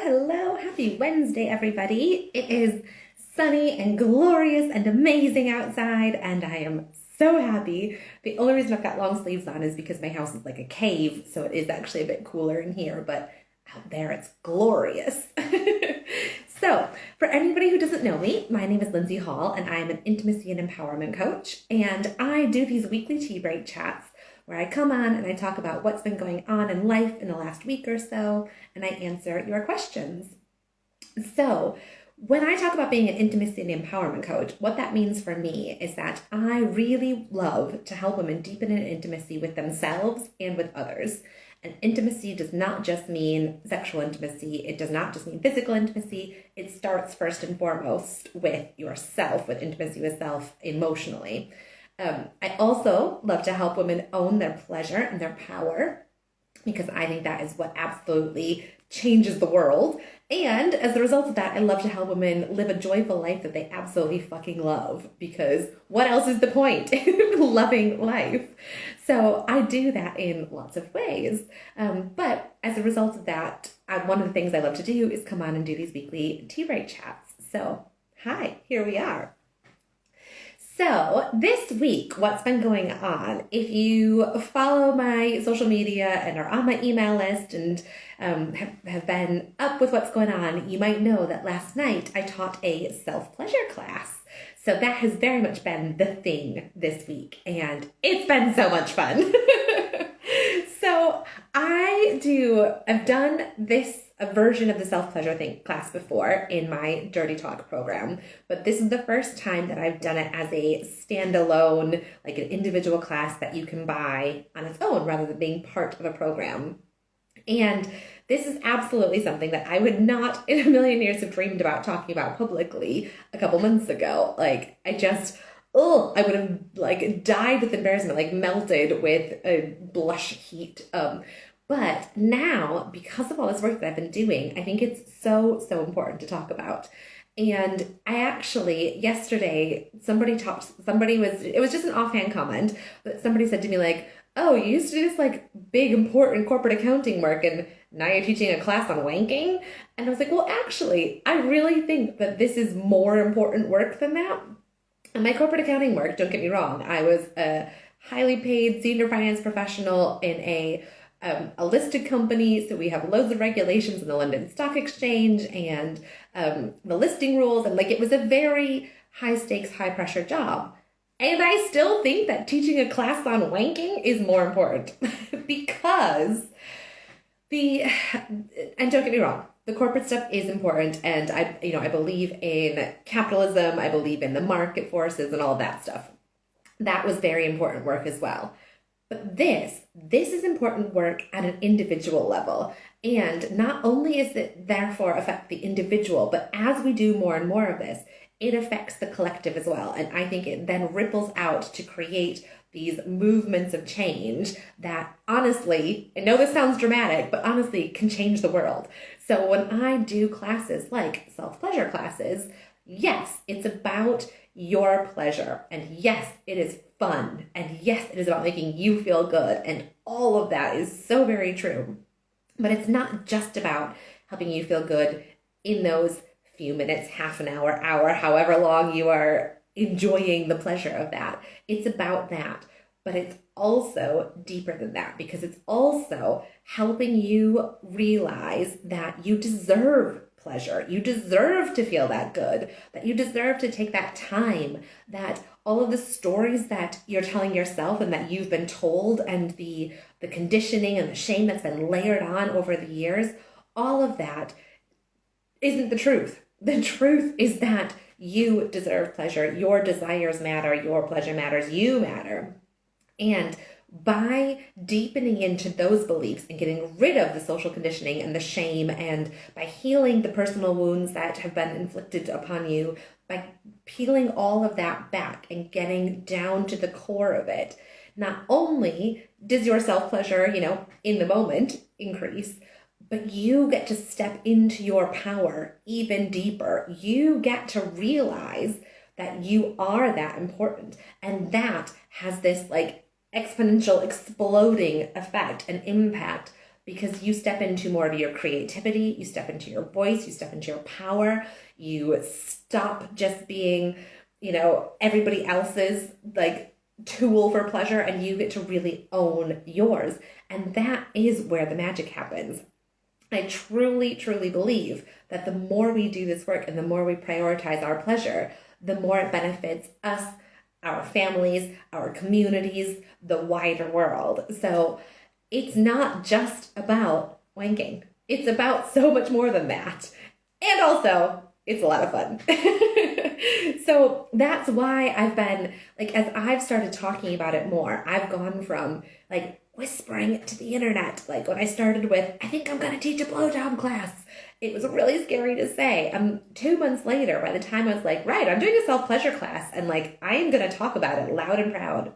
Hello. Happy Wednesday, everybody. It is sunny and glorious and amazing outside, and I am so happy. The only reason I've got long sleeves on is because my house is like a cave, so it is actually a bit cooler in here, but out there it's glorious. So, for anybody who doesn't know me, my name is Lindsey Hall, and I am an intimacy and empowerment coach, and I do these weekly tea break chats where I come on and I talk about what's been going on in life in the last week or so, and I answer your questions. So, when I talk about being an intimacy and empowerment coach, what that means for me is that I really love to help women deepen an intimacy with themselves and with others. And intimacy does not just mean sexual intimacy. It does not just mean physical intimacy. It starts first and foremost with yourself, with intimacy with self emotionally. I also love to help women own their pleasure and their power, because I think that is what absolutely changes the world. And as a result of that, I love to help women live a joyful life that they absolutely fucking love, because what else is the point in loving life? So I do that in lots of ways. But as a result of that, one of the things I love to do is come on and do these weekly tea break chats. So hi, here we are. So this week, what's been going on, if you follow my social media and are on my email list and have been up with what's going on, you might know that last night I taught a self-pleasure class. So that has very much been the thing this week, and it's been so much fun. So I've done this a version of the self-pleasure class before in my Dirty Talk program, but this is the first time that I've done it as a standalone, like an individual class that you can buy on its own rather than being part of a program. And this is absolutely something that I would not in a million years have dreamed about talking about publicly a couple months ago. Like, I would have like died with embarrassment, like melted with a blush heat. But now, because of all this work that I've been doing, I think it's so important to talk about. And I actually, yesterday, it was just an offhand comment, but somebody said to me like, oh, you used to do this like big, important corporate accounting work, and now you're teaching a class on wanking? And I was like, well, actually, I really think that this is more important work than that. And my corporate accounting work, don't get me wrong, I was a highly paid senior finance professional in a listed company, so we have loads of regulations in the London Stock Exchange and the listing rules, and like it was a very high stakes, high pressure job. And I still think that teaching a class on wanking is more important because and don't get me wrong, the corporate stuff is important, and I believe in capitalism, I believe in the market forces and all that stuff. That was very important work as well. But this is important work at an individual level. And not only is it therefore affect the individual, but as we do more and more of this, it affects the collective as well. And I think it then ripples out to create these movements of change that honestly, I know this sounds dramatic, but honestly can change the world. So when I do classes like self-pleasure classes, yes, it's about your pleasure. And yes, it is fun. And yes, it is about making you feel good. And all of that is so very true. But it's not just about helping you feel good in those few minutes, half an hour, however long you are enjoying the pleasure of that. It's about that. But it's also deeper than that, because it's also helping you realize that you deserve pleasure. You deserve to feel that good, that you deserve to take that time, that all of the stories that you're telling yourself and that you've been told, and the conditioning and the shame that's been layered on over the years, all of that isn't the truth. The truth is that you deserve pleasure. Your desires matter. Your pleasure matters. You matter. And by deepening into those beliefs and getting rid of the social conditioning and the shame, and by healing the personal wounds that have been inflicted upon you, by peeling all of that back and getting down to the core of it, not only does your self-pleasure, in the moment increase, but you get to step into your power even deeper. You get to realize that you are that important, and that has this like exponential exploding effect and impact, because you step into more of your creativity, you step into your voice, you step into your power, you stop just being, everybody else's like tool for pleasure, and you get to really own yours. And that is where the magic happens. I truly, truly believe that the more we do this work and the more we prioritize our pleasure, the more it benefits us, our families, our communities, the wider world. So it's not just about wanking. It's about so much more than that. And also, it's a lot of fun. So that's why I've been, like, as I've started talking about it more, I've gone from, like, whispering it to the internet. Like, when I started with, I think I'm going to teach a blowjob class, it was really scary to say. 2 months later, by the time I was like, right, I'm doing a self-pleasure class, and, like, I am going to talk about it loud and proud.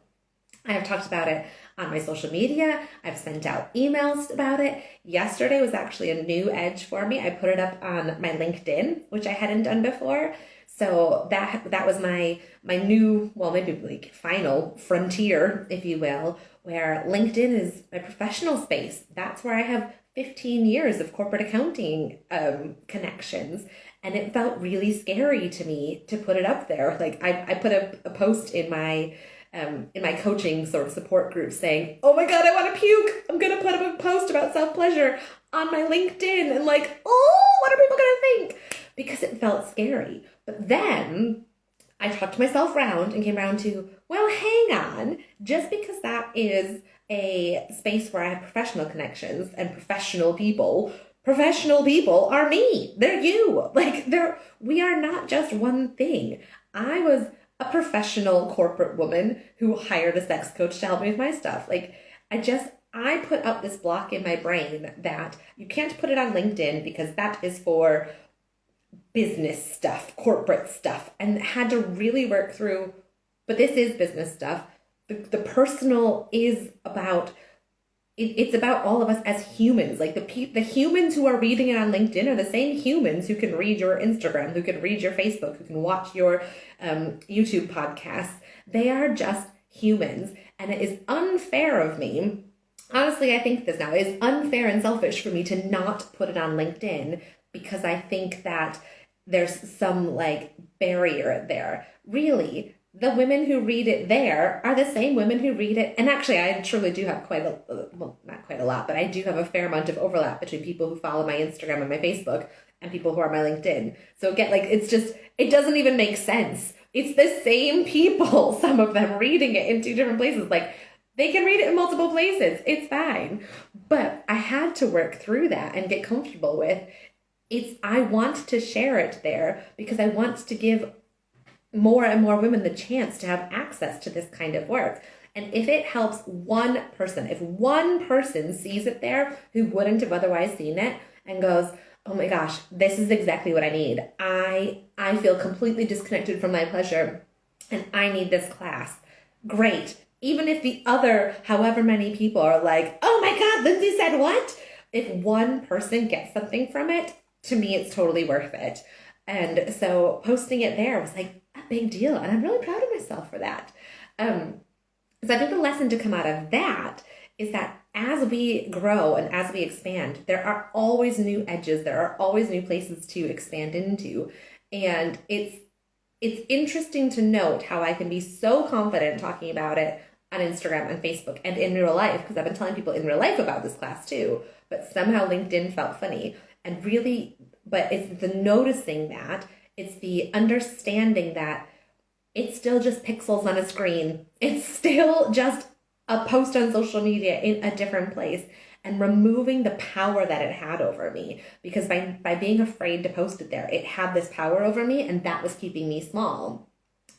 I have talked about it on my social media. I've sent out emails about it. Yesterday was actually a new edge for me. I put it up on my LinkedIn, which I hadn't done before. So that was my new, well, maybe like final frontier, if you will, where LinkedIn is my professional space. That's where I have 15 years of corporate accounting connections. And it felt really scary to me to put it up there. Like I put a post in my coaching sort of support group saying, oh my God, I want to puke. I'm going to put up a post about self-pleasure on my LinkedIn. And like, oh, what are people going to think? Because it felt scary. But then I talked myself around and came around to, well, hang on. Just because that is a space where I have professional connections and professional people are me. They're you. Like, we are not just one thing. I was a professional corporate woman who hired a sex coach to help me with my stuff. Like, I put up this block in my brain that you can't put it on LinkedIn because that is for business stuff, corporate stuff, and had to really work through, but this is business stuff. The personal is about, it's about all of us as humans. Like the humans who are reading it on LinkedIn are the same humans who can read your Instagram, who can read your Facebook, who can watch your YouTube podcasts. They are just humans. And it is unfair of me. Honestly, I think this now. It is unfair and selfish for me to not put it on LinkedIn because I think that there's some like barrier there. Really, the women who read it there are the same women who read it. And actually, I truly do have not quite a lot, but I do have a fair amount of overlap between people who follow my Instagram and my Facebook and people who are my LinkedIn. So again, like, it doesn't even make sense. It's the same people, some of them reading it in two different places. Like, they can read it in multiple places. It's fine. But I had to work through that and get comfortable with I want to share it there because I want to give more and more women the chance to have access to this kind of work. And if it helps one person, if one person sees it there who wouldn't have otherwise seen it and goes, oh my gosh, this is exactly what I need. I feel completely disconnected from my pleasure and I need this class. Great. Even if the other however many people are like, oh my God, Lindsey said what? If one person gets something from it, to me, it's totally worth it. And so posting it there was like a big deal. And I'm really proud of myself for that. So I think the lesson to come out of that is that as we grow and as we expand, there are always new edges. There are always new places to expand into. And it's interesting to note how I can be so confident talking about it on Instagram and Facebook and in real life, because I've been telling people in real life about this class too, but somehow LinkedIn felt funny. And really, but it's the noticing that, it's the understanding that it's still just pixels on a screen. It's still just a post on social media in a different place, and removing the power that it had over me. Because by being afraid to post it there, it had this power over me, and that was keeping me small.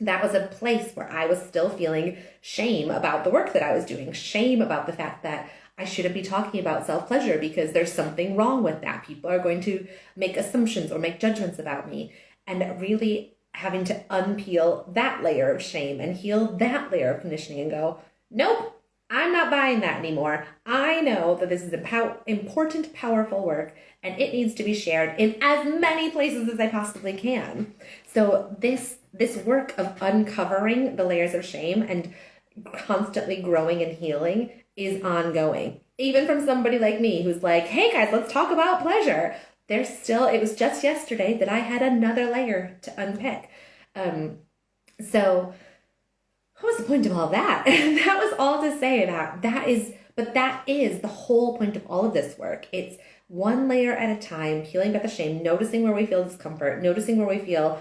That was a place where I was still feeling shame about the work that I was doing, shame about the fact that I shouldn't be talking about self-pleasure because there's something wrong with that. People are going to make assumptions or make judgments about me. And really having to unpeel that layer of shame and heal that layer of conditioning and go, nope, I'm not buying that anymore. I know that this is important, powerful work, and it needs to be shared in as many places as I possibly can. So this work of uncovering the layers of shame and constantly growing and healing is ongoing. even from somebody like me who's like, hey guys, let's talk about pleasure. There's still, it was just yesterday that I had another layer to unpick. So what was the point of all that? That was all to say that that is the whole point of all of this work. It's one layer at a time, peeling back the shame, noticing where we feel discomfort, noticing where we feel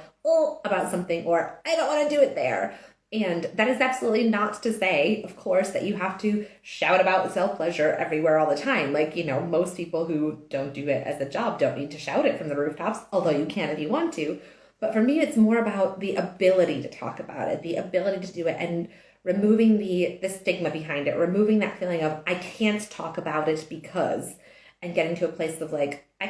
about something, or I don't want to do it there. And that is absolutely not to say, of course, that you have to shout about self-pleasure everywhere all the time. Like, most people who don't do it as a job don't need to shout it from the rooftops, although you can if you want to. But for me, it's more about the ability to talk about it, the ability to do it, and removing the stigma behind it, removing that feeling of, I can't talk about it because, and getting to a place of like, I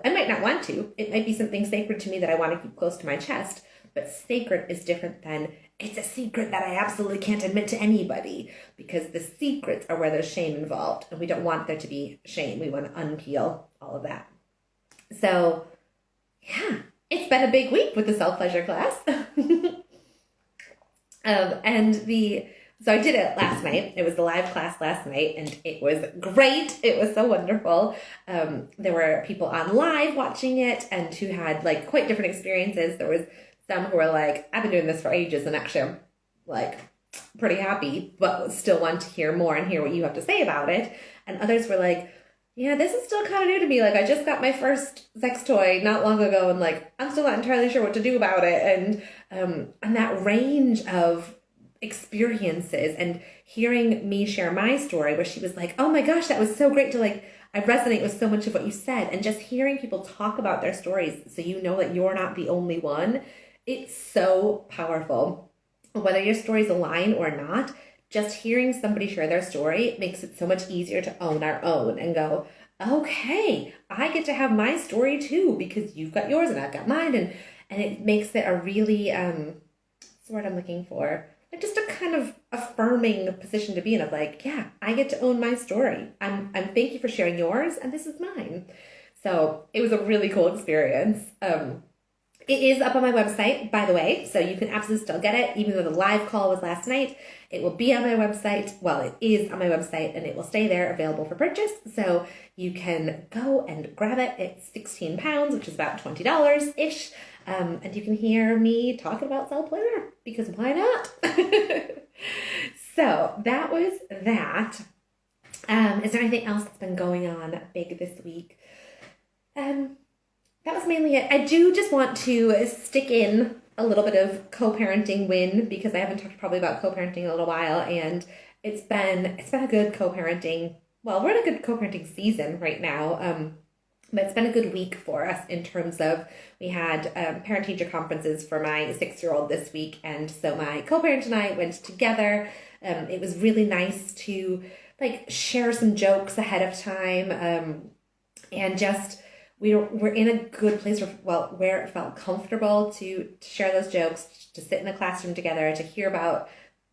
might not want to. It might be something sacred to me that I want to keep close to my chest, but sacred is different than it's a secret that I absolutely can't admit to anybody, because the secrets are where there's shame involved, and we don't want there to be shame. We want to unpeel all of that. So, yeah, it's been a big week with the self-pleasure class. So I did it last night. It was the live class last night, and it was great. It was so wonderful. There were people on live watching it and who had like quite different experiences. There was some who were like, I've been doing this for ages, and actually I'm like pretty happy, but still want to hear more and hear what you have to say about it. And others were like, yeah, this is still kind of new to me. Like, I just got my first sex toy not long ago, and like, I'm still not entirely sure what to do about it. And that range of experiences, and hearing me share my story where she was like, oh my gosh, that was so great to like, I resonate with so much of what you said. And just hearing people talk about their stories so you know that you're not the only one, it's so powerful. Whether your stories align or not, just hearing somebody share their story makes it so much easier to own our own and go, okay, I get to have my story too, because you've got yours and I've got mine. And it makes it a really, what's the word I'm looking for? Like just a kind of affirming position to be in of like, yeah, I get to own my story. I'm thank you for sharing yours, and this is mine. So it was a really cool experience. It is up on my website, by the way, so you can absolutely still get it, even though the live call was last night. It will be on my website. Well, it is on my website, and it will stay there available for purchase. So you can go and grab it. It's 16 pounds, which is about $20-ish. And you can hear me talking about self-pleasure, because why not? So that was that. Is there anything else that's been going on big this week? That was mainly it. I do just want to stick in a little bit of co-parenting win, because I haven't talked probably about co-parenting in a little while, and it's been a good co-parenting. Well, we're in a good co-parenting season right now. But it's been a good week for us in terms of, we had parent-teacher conferences for my 6-year-old this week, and so my co-parent and I went together. It was really nice to like share some jokes ahead of time, and just we're in a good place where it felt comfortable to share those jokes, to sit in the classroom together, to hear about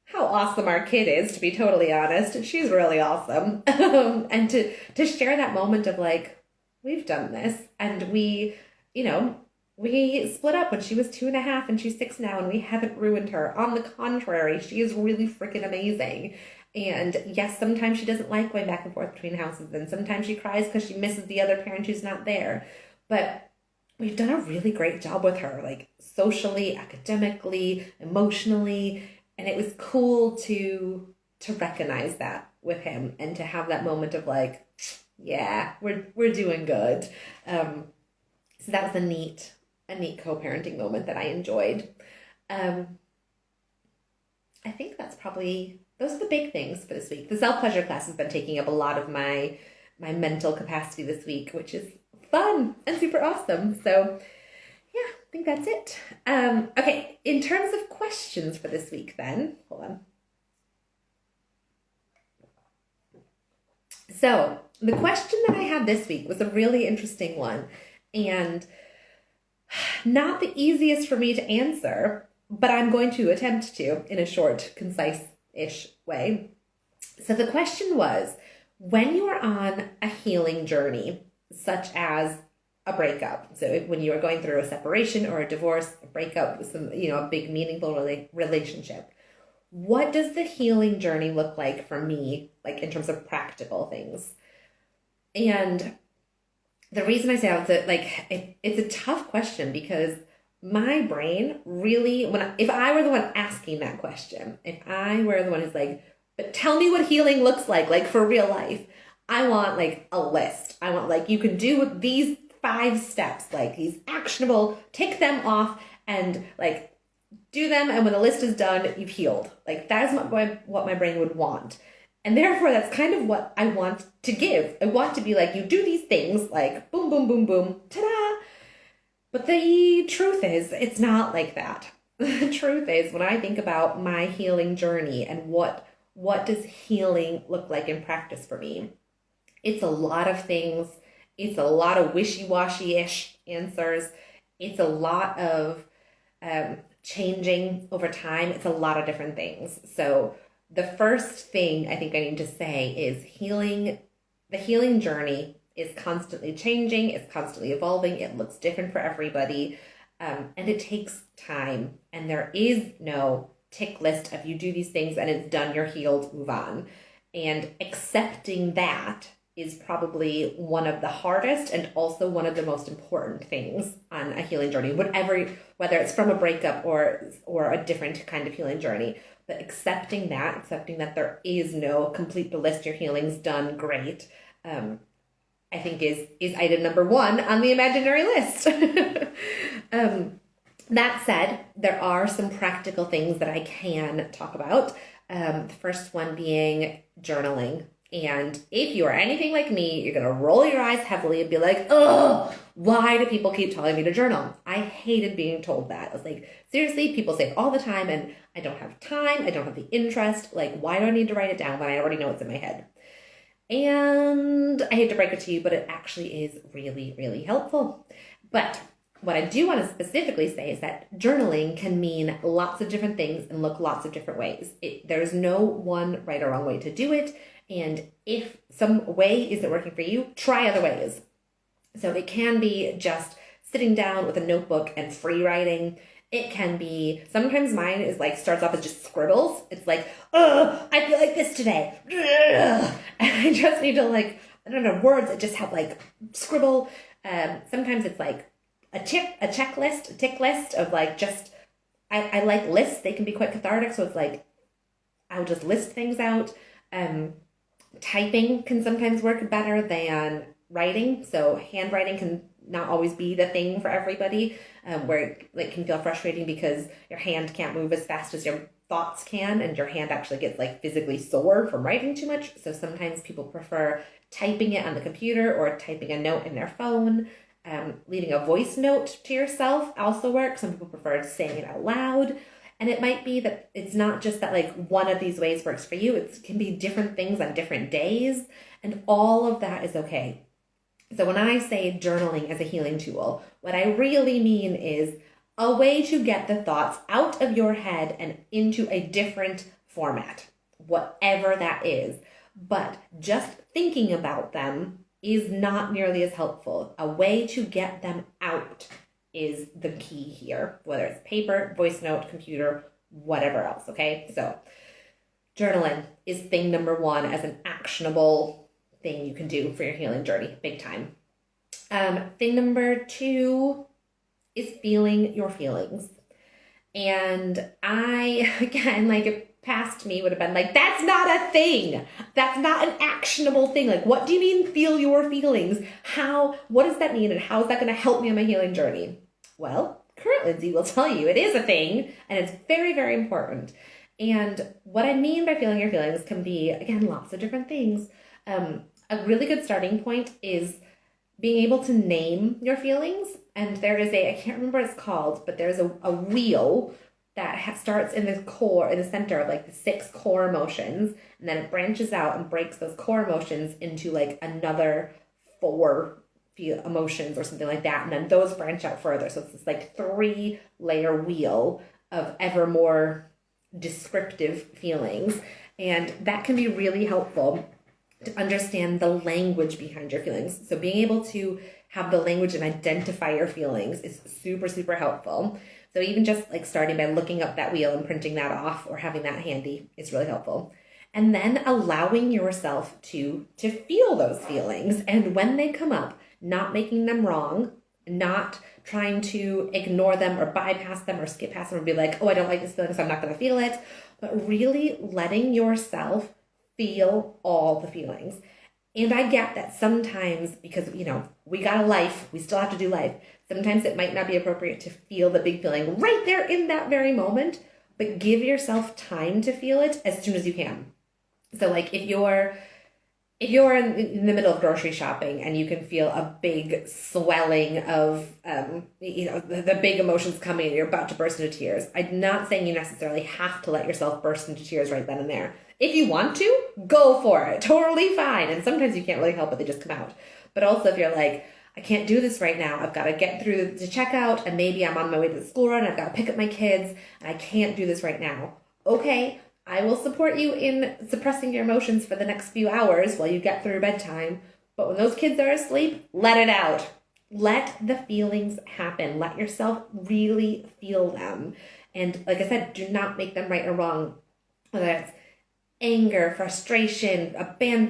how awesome our kid is, to be totally honest. And she's really awesome. And to share that moment of like, we've done this, and we split up when she was 2.5 and she's 6 now, and we haven't ruined her. On the contrary, she is really freaking amazing. And yes, sometimes she doesn't like going back and forth between houses, and sometimes she cries because she misses the other parent who's not there. But we've done a really great job with her, like socially, academically, emotionally, and it was cool to recognize that with him, and to have that moment of like, yeah, we're doing good. So that was a neat co-parenting moment that I enjoyed. I think those are the big things for this week. The self-pleasure class has been taking up a lot of my mental capacity this week, which is fun and super awesome. So yeah, I think that's it. Okay, in terms of questions for this week then, hold on. So the question that I had this week was a really interesting one, and not the easiest for me to answer, but I'm going to attempt to in a short, concise-ish way. So the question was, when you are on a healing journey, such as a breakup, so when you are going through a separation or a divorce, a breakup with some, a big meaningful relationship, what does the healing journey look like for me, like in terms of practical things? And the reason I say that is that it's a tough question because my brain really, if I were the one asking that question, if I were the one who's like, but tell me what healing looks like for real life, I want like a list. I want like, you can do these 5 steps, like these actionable, tick them off and like do them. And when the list is done, you've healed. Like that is what my brain would want. And therefore, that's kind of what I want to give. I want to be like, you do these things, like boom, boom, boom, boom, ta-da. But the truth is, it's not like that. The truth is, when I think about my healing journey and what does healing look like in practice for me, it's a lot of things. It's a lot of wishy-washy-ish answers. It's a lot of changing over time. It's a lot of different things. So the first thing I think I need to say is the healing journey is constantly changing, it's constantly evolving, it looks different for everybody, and it takes time. And there is no tick list of you do these things and it's done, you're healed, move on. And accepting that is probably one of the hardest and also one of the most important things on a healing journey, whether it's from a breakup or a different kind of healing journey. But accepting that there is no complete the list, your healing's done, great, I think is item number 1 on the imaginary list. That said, there are some practical things that I can talk about. The first one being journaling. And if you are anything like me, you're going to roll your eyes heavily and be like, oh, why do people keep telling me to journal? I hated being told that. I was like, seriously, people say it all the time and I don't have time. I don't have the interest. Like, why do I need to write it down when I already know it's in my head? And I hate to break it to you, but it actually is really, really helpful. But what I do want to specifically say is that journaling can mean lots of different things and look lots of different ways. There's no one right or wrong way to do it. And if some way isn't working for you, try other ways. So it can be just sitting down with a notebook and free writing. It can be, sometimes mine is like, starts off as just scribbles. It's like, oh, I feel like this today. Ugh. And I just need to like, I don't know, words that just have like scribble. Sometimes it's like a tick list of like just, I like lists. They can be quite cathartic. So it's like, I'll just list things out. Typing can sometimes work better than writing. So handwriting can not always be the thing for everybody, where it can feel frustrating because your hand can't move as fast as your thoughts can, and your hand actually gets like physically sore from writing too much. So sometimes people prefer typing it on the computer or typing a note in their phone. Leaving a voice note to yourself also works. Some people prefer saying it out loud. And it might be that it's not just that like one of these ways works for you. It can be different things on different days, and all of that is okay. So when I say journaling as a healing tool, what I really mean is a way to get the thoughts out of your head and into a different format, whatever that is. But just thinking about them is not nearly as helpful. A way to get them out is the key here, whether it's paper, voice note, computer, whatever else, okay? So journaling is thing number 1 as an actionable thing you can do for your healing journey, big time. Thing number 2 is feeling your feelings. And I, again, like past me would have been like, that's not a thing. That's not an actionable thing. Like, what do you mean feel your feelings? What does that mean? And how is that going to help me on my healing journey? Well, current Lindsey will tell you it is a thing and it's very, very important. And what I mean by feeling your feelings can be, again, lots of different things. A really good starting point is being able to name your feelings. And there is I can't remember what it's called, but there's a wheel that starts in the core, in the center of like the 6 core emotions, and then it branches out and breaks those core emotions into like another 4 emotions or something like that, and then those branch out further. So it's this like 3-layer wheel of ever more descriptive feelings, and that can be really helpful to understand the language behind your feelings. So being able to have the language and identify your feelings is super, super helpful. So even just like starting by looking up that wheel and printing that off or having that handy is really helpful. And then allowing yourself to feel those feelings. And when they come up, not making them wrong, not trying to ignore them or bypass them or skip past them or be like, oh, I don't like this feeling, so I'm not going to feel it. But really letting yourself feel all the feelings. And I get that sometimes, because, we got a life, we still have to do life. Sometimes it might not be appropriate to feel the big feeling right there in that very moment, but give yourself time to feel it as soon as you can. So like if you're in the middle of grocery shopping and you can feel a big swelling of, the big emotions coming and you're about to burst into tears, I'm not saying you necessarily have to let yourself burst into tears right then and there. If you want to, go for it. Totally fine. And sometimes you can't really help it. They just come out. But also if you're like, I can't do this right now. I've got to get through the checkout and maybe I'm on my way to the school run. I've got to pick up my kids and I can't do this right now. Okay, I will support you in suppressing your emotions for the next few hours while you get through bedtime. But when those kids are asleep, let it out. Let the feelings happen. Let yourself really feel them. And like I said, do not make them right or wrong. Whether it's anger, frustration,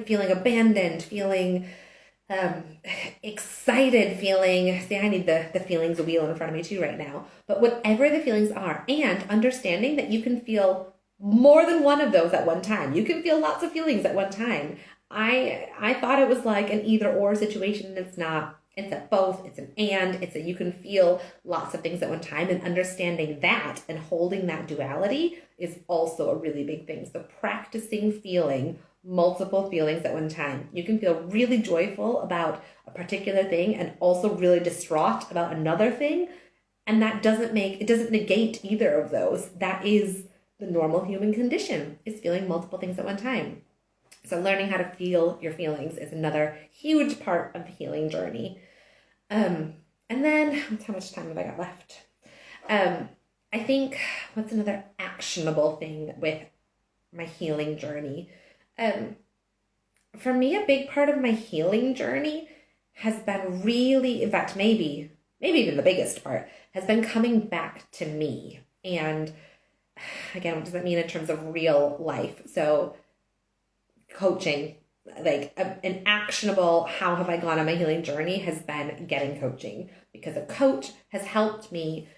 feeling abandoned, feeling excited, feeling, see, I need the feelings wheel in front of me too right now. But whatever the feelings are, and understanding that you can feel more than one of those at one time. You can feel lots of feelings at one time. I thought it was like an either or situation, and it's not. It's a both, it's an and, it's a you can feel lots of things at one time, and understanding that and holding that duality is also a really big thing. So practicing feeling multiple feelings at one time. You can feel really joyful about a particular thing and also really distraught about another thing, and that doesn't negate either of those. That is the normal human condition, is feeling multiple things at one time. So learning how to feel your feelings is another huge part of the healing journey. And then, how much time have I got left? I think, what's another actionable thing with my healing journey? For me, a big part of my healing journey has been really, in fact, maybe even the biggest part, has been coming back to me. And again, what does that mean in terms of real life? So coaching, like an actionable, how have I gone on my healing journey, has been getting coaching, because a coach has helped me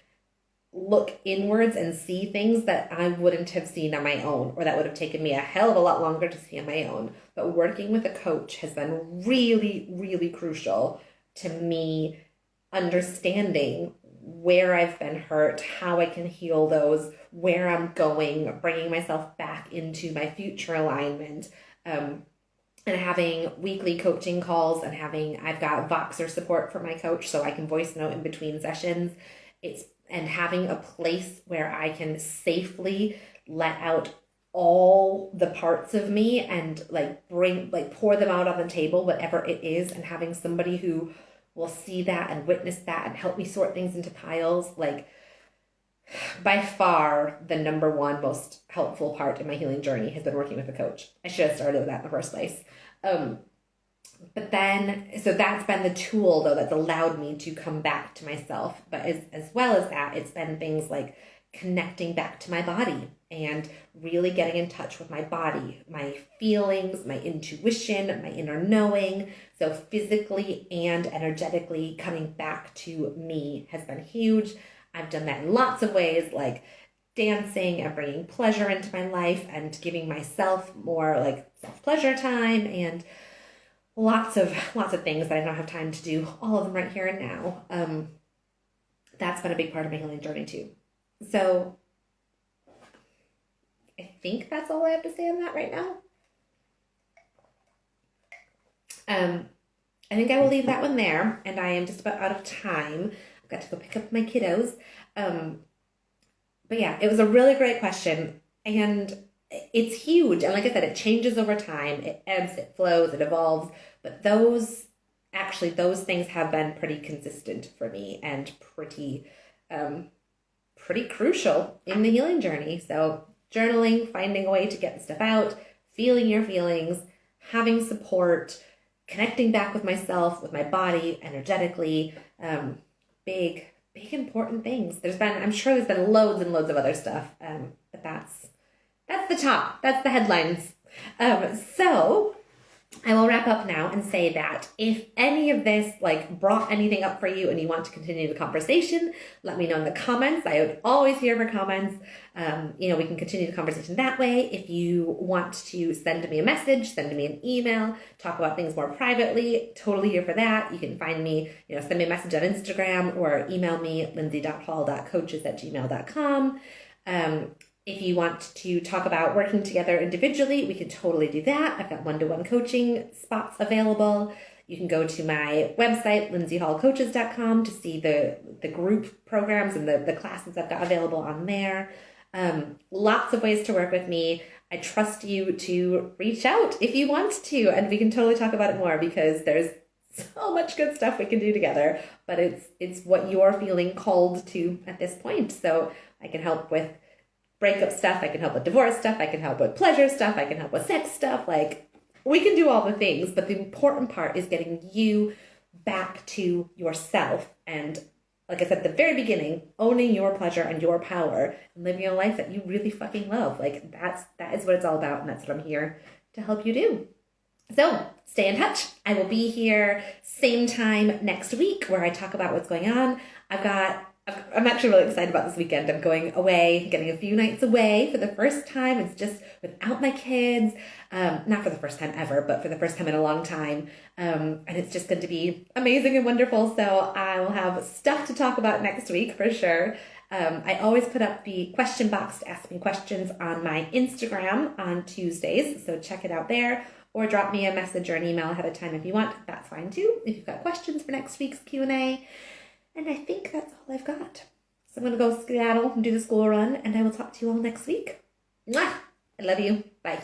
look inwards and see things that I wouldn't have seen on my own, or that would have taken me a hell of a lot longer to see on my own. But working with a coach has been really, really crucial to me understanding where I've been hurt, how I can heal those, where I'm going, bringing myself back into my future alignment, and having weekly coaching calls, and I've got Voxer support for my coach so I can voice note in between sessions. And having a place where I can safely let out all the parts of me and pour them out on the table, whatever it is, and having somebody who will see that and witness that and help me sort things into piles. Like, by far the number one most helpful part in my healing journey has been working with a coach. I should have started with that in the first place. But then, so that's been the tool, though, that's allowed me to come back to myself. But as well as that, it's been things like connecting back to my body and really getting in touch with my body, my feelings, my intuition, my inner knowing. So physically and energetically coming back to me has been huge. I've done that in lots of ways, like dancing and bringing pleasure into my life and giving myself more like self-pleasure time, and lots of things that I don't have time to do, all of them right here and now. That's been a big part of my healing journey too. So I think that's all I have to say on that right now. I think I will leave that one there, and I am just about out of time. I've got to go pick up my kiddos. But yeah, it was a really great question, and it's huge. And like I said, it changes over time. It ebbs, it flows, it evolves. But those things have been pretty consistent for me and pretty crucial in the healing journey. So journaling, finding a way to get the stuff out, feeling your feelings, having support, connecting back with myself, with my body, energetically, big important things. I'm sure there's been loads and loads of other stuff, but that's the top. That's the headlines. So I will wrap up now and say that if any of this like brought anything up for you and you want to continue the conversation, let me know in the comments. I would always hear for comments. We can continue the conversation that way. If you want to send me a message, send me an email, talk about things more privately, totally here for that. You can find me, send me a message on Instagram or email me at lindsey.hall.coaches@gmail.com. If you want to talk about working together individually, we can totally do that. I've got one-to-one coaching spots available. You can go to my website, lindseyhallcoaches.com, to see the group programs and the classes I've got available on there. Lots of ways to work with me. I trust you to reach out if you want to, and we can totally talk about it more because there's so much good stuff we can do together, but it's what you're feeling called to at this point. So I can help with breakup stuff, I can help with divorce stuff, I can help with pleasure stuff, I can help with sex stuff. Like, we can do all the things, but the important part is getting you back to yourself and, like I said at the very beginning, owning your pleasure and your power and living a life that you really fucking love. Like, that is what it's all about, and that's what I'm here to help you do. So stay in touch. I will be here same time next week where I talk about what's going on. I'm actually really excited about this weekend. I'm going away, getting a few nights away for the first time. It's just without my kids. Not for the first time ever, but for the first time in a long time. And it's just going to be amazing and wonderful. So I will have stuff to talk about next week for sure. I always put up the question box to ask me questions on my Instagram on Tuesdays. So check it out there, or drop me a message or an email ahead of time if you want. That's fine too, if you've got questions for next week's Q&A. And I think that's all I've got. So I'm going to go skedaddle and do the school run, and I will talk to you all next week. Mwah! I love you. Bye.